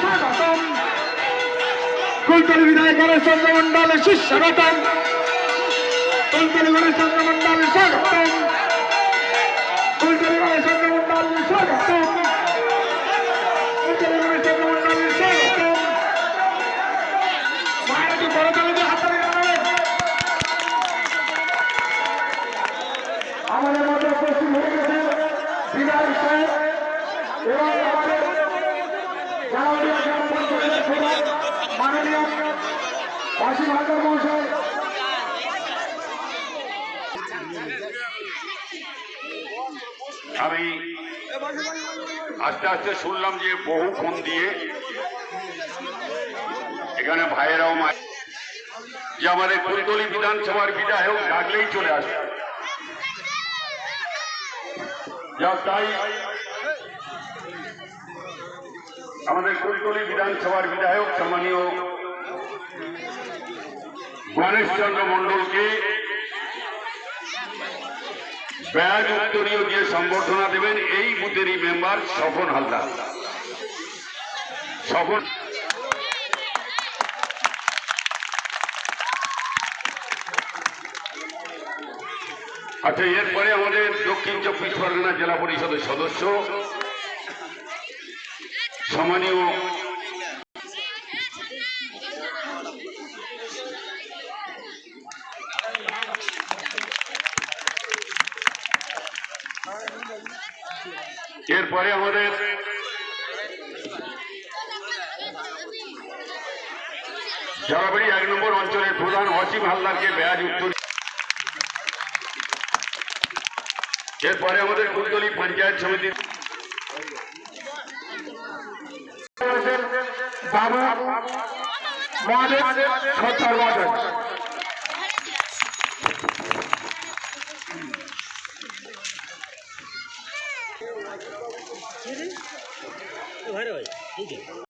স্বাগতম কুলতলি বিধায়ক গণেশচন্দ্র মন্ডল সুস্বাগতম কুলতলি গণেশচন্দ্র মন্ডল স্বাগতম কুলতলি গণেশচন্দ্র মন্ডল স্বাগতম কুলতলি গণেশচন্দ্র মন্ডল স্বাগতম মায়ের বড় তালিকা হাতে আমাদের মধ্যে উপস্থিত হয়ে গেছে বিধায়ক সাহেব এবং আমাদের জালাউলিয়া গ্রাম পঞ্চায়েতের প্রধান মাননীয় ওয়াসিম হায়দার মহাশয়। আমি আস্তে আস্তে শুনলাম যে বহু ফোন দিয়ে এখানে ভাইয়েরাও যে আমাদের কুলতলি বিধানসভার বিধায়ক ডাকলেই চলে আসে। তাই আমাদের কুলতলি বিধানসভার বিধায়ক সম্মানীয় গণেশচন্দ্র মন্ডলকে ব্যাজ উত্তরীয় দিয়ে সম্বর্ধনা দেবেন এই বুথেরই মেম্বার স্বপন হালদার। স্বপন আচ্ছা, এরপরে আমাদের দক্ষিণ চব্বিশ পরগনা জেলা পরিষদের সদস্য সম্মানীয় এরপরে আমাদের জলাবাড়ি 1 নম্বর অঞ্চলের প্রধান ওয়াসিম হালদারকে ব্যাজ উত্তর। এরপরে আমাদের কুলতলি পঞ্চায়েত সমিতির বাবু মহাদেব সত্তর বছর ভাই